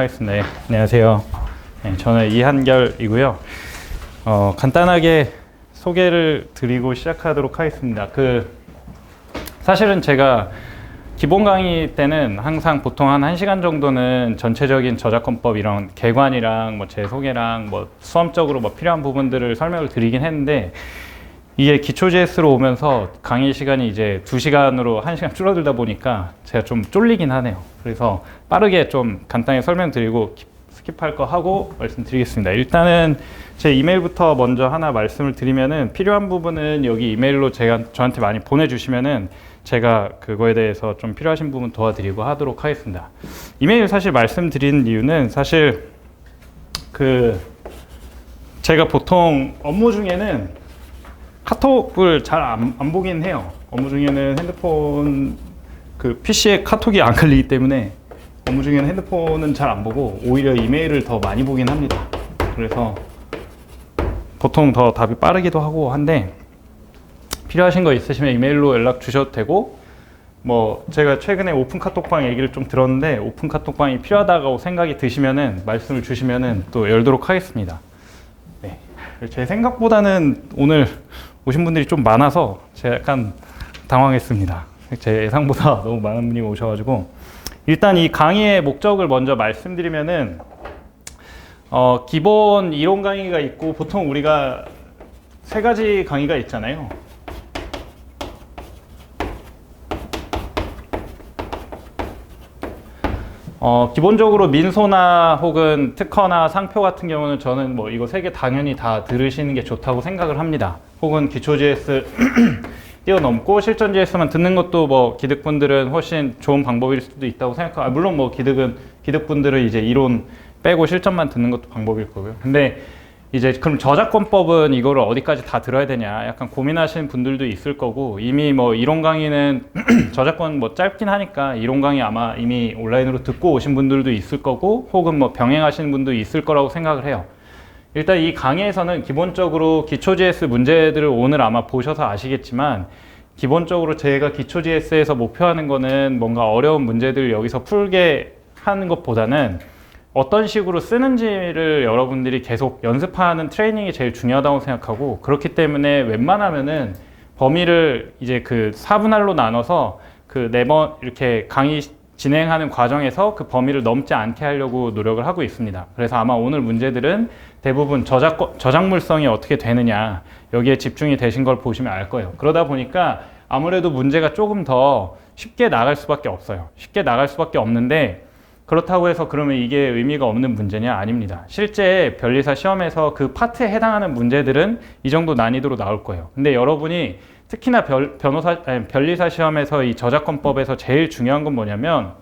하겠습니다. 네, 안녕하세요. 네, 저는 이한결이고요. 간단하게 소개를 드리고 시작하도록 하겠습니다. 사실은 제가 기본 강의 때는 항상 보통 한 1시간 정도는 전체적인 저작권법 이런 개관이랑 제 소개랑 수험적으로 필요한 부분들을 설명을 드리긴 했는데, 이게 기초 JS로 오면서 강의 시간이 이제 2시간으로 1시간 줄어들다 보니까 제가 좀 쫄리긴 하네요. 그래서 빠르게 좀 간단히 설명드리고 스킵할 거 하고 말씀드리겠습니다. 일단은 제 이메일부터 먼저 하나 말씀을 드리면은, 필요한 부분은 여기 이메일로 저한테 많이 보내주시면은 제가 그거에 대해서 좀 필요하신 부분 도와드리고 하도록 하겠습니다. 이메일 사실 말씀드리는 이유는, 사실 제가 보통 업무 중에는 카톡을 잘 안 보긴 해요. 업무 중에는 핸드폰 PC에 카톡이 안 걸리기 때문에 업무 중에는 핸드폰은 잘 안 보고 오히려 이메일을 더 많이 보긴 합니다. 그래서 보통 더 답이 빠르기도 하고 한데, 필요하신 거 있으시면 이메일로 연락 주셔도 되고, 제가 최근에 오픈 카톡방 얘기를 좀 들었는데, 오픈 카톡방이 필요하다고 생각이 드시면은 말씀을 주시면은 또 열도록 하겠습니다. 네. 제 생각보다는 오늘 오신 분들이 좀 많아서 제가 약간 당황했습니다. 제 예상보다 너무 많은 분이 오셔가지고, 일단 이 강의의 목적을 먼저 말씀드리면은, 기본 이론 강의가 있고, 보통 우리가 3가지 강의가 있잖아요. 기본적으로 민소나 혹은 특허나 상표 같은 경우는 저는 이거 3개 당연히 다 들으시는 게 좋다고 생각을 합니다. 혹은 기초 JS 뛰어넘고 실전 JS만 듣는 것도 기득분들은 훨씬 좋은 방법일 수도 있다고 생각하고, 물론 기득분들은 이제 이론 빼고 실전만 듣는 것도 방법일 거고요. 근데 이제 그럼 저작권법은 이거를 어디까지 다 들어야 되냐 약간 고민하시는 분들도 있을 거고, 이미 이론 강의는 저작권 짧긴 하니까 이론 강의 아마 이미 온라인으로 듣고 오신 분들도 있을 거고, 혹은 병행하시는 분도 있을 거라고 생각을 해요. 일단 이 강의에서는 기본적으로 기초 JS 문제들을 오늘 아마 보셔서 아시겠지만, 기본적으로 제가 기초 JS에서 목표하는 거는 뭔가 어려운 문제들을 여기서 풀게 하는 것보다는 어떤 식으로 쓰는지를 여러분들이 계속 연습하는 트레이닝이 제일 중요하다고 생각하고, 그렇기 때문에 웬만하면은 범위를 이제 4분할로 나눠서 4번 이렇게 강의 진행하는 과정에서 그 범위를 넘지 않게 하려고 노력을 하고 있습니다. 그래서 아마 오늘 문제들은 대부분 저작물성이 어떻게 되느냐, 여기에 집중이 되신 걸 보시면 알 거예요. 그러다 보니까 아무래도 문제가 조금 더 쉽게 나갈 수밖에 없어요. 쉽게 나갈 수밖에 없는데, 그렇다고 해서 그러면 이게 의미가 없는 문제냐? 아닙니다. 실제 변리사 시험에서 그 파트에 해당하는 문제들은 이 정도 난이도로 나올 거예요. 근데 여러분이 특히나 변리사 시험에서 이 저작권법에서 제일 중요한 건 뭐냐면,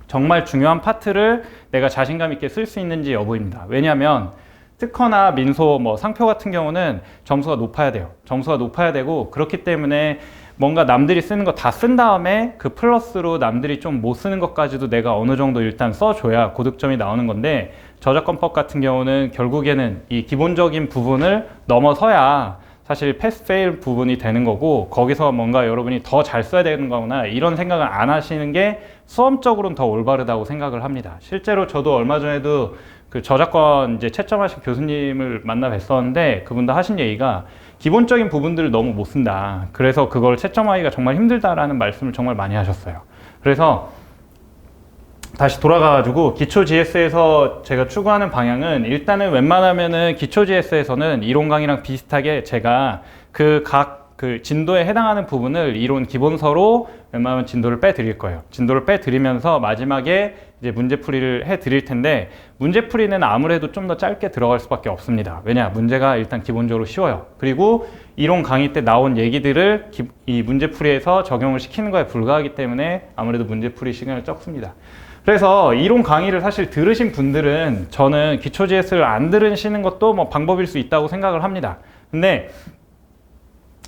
정말 중요한 파트를 내가 자신감 있게 쓸 수 있는지 여부입니다. 왜냐하면 특허나 민소, 상표 같은 경우는 점수가 높아야 돼요. 점수가 높아야 되고, 그렇기 때문에 뭔가 남들이 쓰는 거 다 쓴 다음에 그 플러스로 남들이 좀 못 쓰는 것까지도 내가 어느 정도 일단 써줘야 고득점이 나오는 건데, 저작권법 같은 경우는 결국에는 이 기본적인 부분을 넘어서야 사실 패스 페일 부분이 되는 거고, 거기서 뭔가 여러분이 더 잘 써야 되는 거나 이런 생각을 안 하시는 게 수험적으로는 더 올바르다고 생각을 합니다. 실제로 저도 얼마 전에도 저작권 이제 채점하신 교수님을 만나 뵀었는데, 그분도 하신 얘기가 기본적인 부분들을 너무 못 쓴다. 그래서 그걸 채점하기가 정말 힘들다라는 말씀을 정말 많이 하셨어요. 그래서 다시 돌아가가지고 기초 JS에서 제가 추구하는 방향은, 일단은 웬만하면은 기초 JS에서는 이론 강의랑 비슷하게 제가 각 진도에 해당하는 부분을 이론 기본서로 웬만하면 진도를 빼드릴 거예요. 진도를 빼드리면서 마지막에 이제 문제풀이를 해드릴 텐데, 문제풀이는 아무래도 좀 더 짧게 들어갈 수밖에 없습니다. 왜냐? 문제가 일단 기본적으로 쉬워요. 그리고 이론 강의 때 나온 얘기들을 이 문제풀이에서 적용을 시키는 거에 불과하기 때문에 아무래도 문제풀이 시간을 적습니다. 그래서 이론 강의를 사실 들으신 분들은, 저는 기초 JS를 안 들으시는 것도 방법일 수 있다고 생각을 합니다. 근데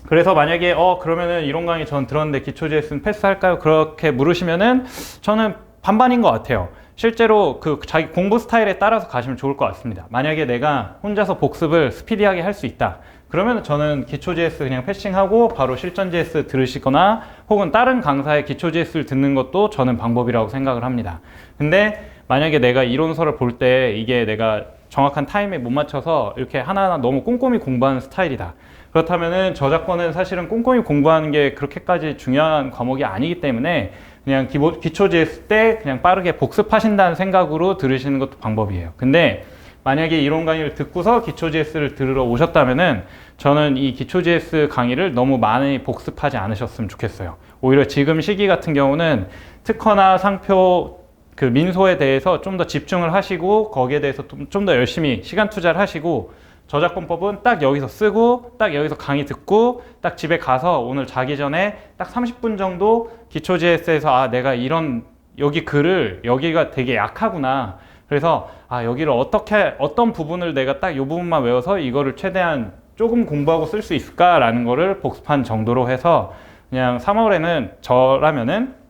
그래서 만약에 그러면은 이론 강의 전 들었는데 기초 JS는 패스할까요? 그렇게 물으시면은 저는 반반인 것 같아요. 실제로 자기 공부 스타일에 따라서 가시면 좋을 것 같습니다. 만약에 내가 혼자서 복습을 스피디하게 할 수 있다, 그러면 저는 기초 JS 그냥 패싱하고 바로 실전 JS 들으시거나, 혹은 다른 강사의 기초 JS를 듣는 것도 저는 방법이라고 생각을 합니다. 근데 만약에 내가 이론서를 볼 때 이게 내가 정확한 타임에 못 맞춰서 이렇게 하나하나 너무 꼼꼼히 공부하는 스타일이다. 그렇다면은 저작권은 사실은 꼼꼼히 공부하는 게 그렇게까지 중요한 과목이 아니기 때문에 그냥 기초 GS 때 그냥 빠르게 복습하신다는 생각으로 들으시는 것도 방법이에요. 근데 만약에 이론 강의를 듣고서 기초 GS를 들으러 오셨다면은 저는 이 기초 GS 강의를 너무 많이 복습하지 않으셨으면 좋겠어요. 오히려 지금 시기 같은 경우는 특허나 상표 그 민소에 대해서 좀 더 집중을 하시고 거기에 대해서 좀 더 열심히 시간 투자를 하시고 저작권법은 딱 여기서 쓰고 딱 여기서 강의 듣고 딱 집에 가서 오늘 자기 전에 딱 30분 정도 기초 GS에서 아 내가 이런 여기 글을 여기가 되게 약하구나. 그래서 아 여기를 어떤 부분을 내가 딱 이 부분만 외워서 이거를 최대한 조금 공부하고 쓸 수 있을까라는 거를 복습한 정도로 해서 그냥 3월에는 저라면은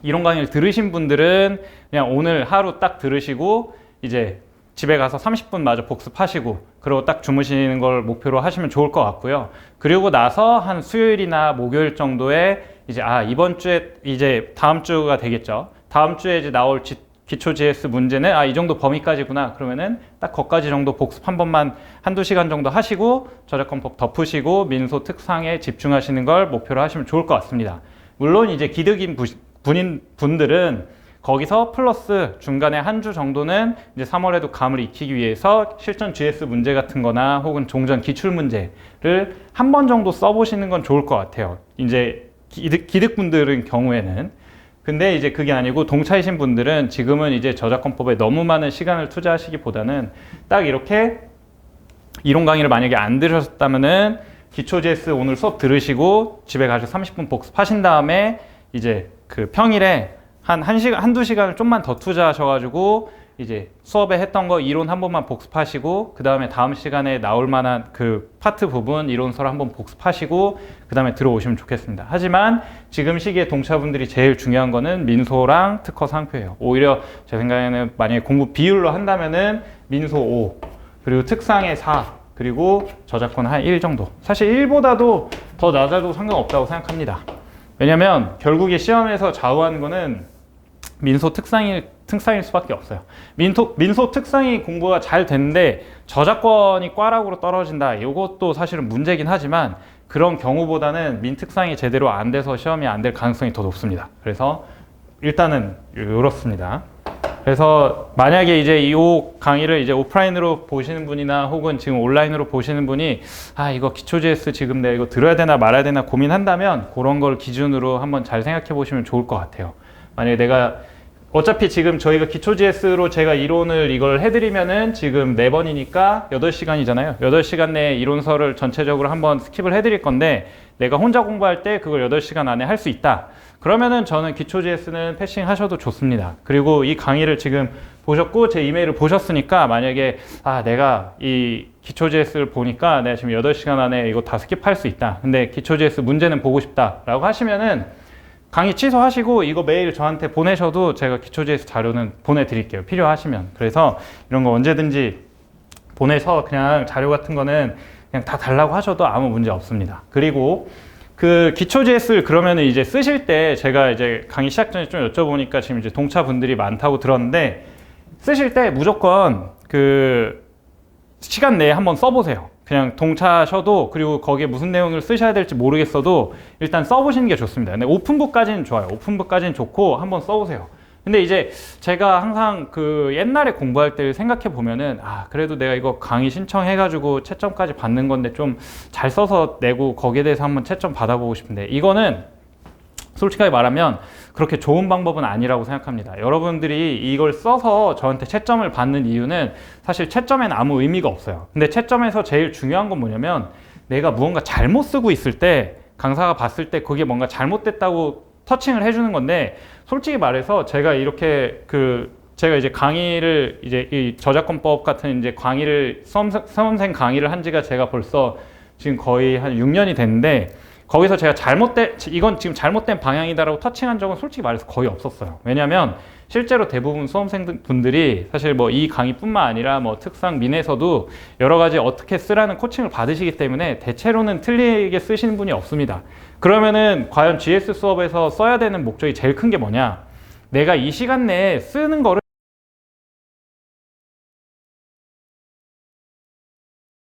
이론 강의를 들으신 분들은 그냥 오늘 하루 딱 들으시고 이제 집에 가서 30분 마저 복습하시고 그리고 딱 주무시는 걸 목표로 하시면 좋을 것 같고요. 그리고 나서 한 수요일이나 목요일 정도에 이제 이번 주에 이제 다음 주가 되겠죠. 다음 주에 이제 나올 기초 GS 문제는 이 정도 범위까지구나. 그러면은 딱 거기까지 정도 복습 한 번만 한두 시간 정도 하시고 저작권법 덮으시고 민소 특상에 집중하시는 걸 목표로 하시면 좋을 것 같습니다. 물론 이제 기득인 분들은 거기서 플러스 중간에 한 주 정도는 이제 3월에도 감을 익히기 위해서 실전 GS 문제 같은 거나 혹은 종전 기출 문제를 한 번 정도 써보시는 건 좋을 것 같아요. 이제 기득분들은 경우에는. 근데 이제 그게 아니고 동차이신 분들은 지금은 이제 저작권법에 너무 많은 시간을 투자하시기보다는 딱 이렇게 이론 강의를 만약에 안 들으셨다면은 기초 GS 오늘 수업 들으시고 집에 가서 30분 복습하신 다음에 이제 그 평일에 한두 시간을 좀만 더 투자하셔가지고 이제 수업에 했던 거 이론 한 번만 복습하시고 그 다음에 다음 시간에 나올 만한 그 파트 부분 이론서를 한번 복습하시고 그 다음에 들어오시면 좋겠습니다. 하지만 지금 시기에 동차분들이 제일 중요한 거는 민소랑 특허 상표예요. 오히려 제 생각에는 만약에 공부 비율로 한다면은 민소 5 그리고 특상의 4 그리고 저작권 한 1 정도. 사실 1보다도 더 낮아도 상관없다고 생각합니다. 왜냐면 결국에 시험에서 좌우하는 거는 민소 특상일 수밖에 없어요. 민소 특상이 공부가 잘 됐는데 저작권이 꽈락으로 떨어진다. 이것도 사실은 문제긴 하지만 그런 경우보다는 민특상이 제대로 안 돼서 시험이 안 될 가능성이 더 높습니다. 그래서 일단은 이렇습니다. 그래서 만약에 이제 이 강의를 이제 오프라인으로 보시는 분이나 혹은 지금 온라인으로 보시는 분이 이거 기초 GS 지금 내가 이거 들어야 되나 말아야 되나 고민한다면 그런 걸 기준으로 한번 잘 생각해 보시면 좋을 것 같아요. 만약에 내가 어차피 지금 저희가 기초 GS로 제가 이론을 이걸 해드리면은 지금 4번이니까 8시간이잖아요. 8시간 내에 이론서를 전체적으로 한번 스킵을 해드릴 건데 내가 혼자 공부할 때 그걸 8시간 안에 할 수 있다. 그러면은 저는 기초 GS는 패싱 하셔도 좋습니다. 그리고 이 강의를 지금 보셨고 제 이메일을 보셨으니까 만약에 내가 이 기초 GS를 보니까 내가 지금 8시간 안에 이거 다 스킵할 수 있다. 근데 기초 GS 문제는 보고 싶다 라고 하시면은 강의 취소하시고 이거 메일 저한테 보내셔도 제가 기초 GS 자료는 보내드릴게요. 필요하시면. 그래서 이런 거 언제든지 보내서 그냥 자료 같은 거는 그냥 다 달라고 하셔도 아무 문제 없습니다. 그리고 그 기초 GS를 그러면은 이제 쓰실 때 제가 이제 강의 시작 전에 좀 여쭤보니까 지금 이제 동차분들이 많다고 들었는데 쓰실 때 무조건 그 시간 내에 한번 써보세요. 그냥 동차셔도 그리고 거기에 무슨 내용을 쓰셔야 될지 모르겠어도 일단 써보시는 게 좋습니다. 근데 오픈북까지는 좋아요. 오픈북까지는 좋고 한번 써보세요. 근데 이제 제가 항상 그 옛날에 공부할 때 생각해 보면은 그래도 내가 이거 강의 신청해가지고 채점까지 받는 건데 좀 잘 써서 내고 거기에 대해서 한번 채점 받아보고 싶은데 이거는 솔직하게 말하면 그렇게 좋은 방법은 아니라고 생각합니다. 여러분들이 이걸 써서 저한테 채점을 받는 이유는 사실 채점에는 아무 의미가 없어요. 근데 채점에서 제일 중요한 건 뭐냐면 내가 무언가 잘못 쓰고 있을 때 강사가 봤을 때 그게 뭔가 잘못됐다고 터칭을 해주는 건데 솔직히 말해서 제가 이렇게 제가 이제 강의를 이제 이 저작권법 같은 이제 강의를 수험생 강의를 한 지가 제가 벌써 지금 거의 한 6년이 됐는데 거기서 제가 이건 지금 잘못된 방향이다라고 터칭한 적은 솔직히 말해서 거의 없었어요. 왜냐하면 실제로 대부분 수험생분들이 사실 뭐 이 강의뿐만 아니라 뭐 특상 민에서도 여러 가지 어떻게 쓰라는 코칭을 받으시기 때문에 대체로는 틀리게 쓰시는 분이 없습니다. 그러면은 과연 GS 수업에서 써야 되는 목적이 제일 큰 게 뭐냐? 내가 이 시간 내에 쓰는 거를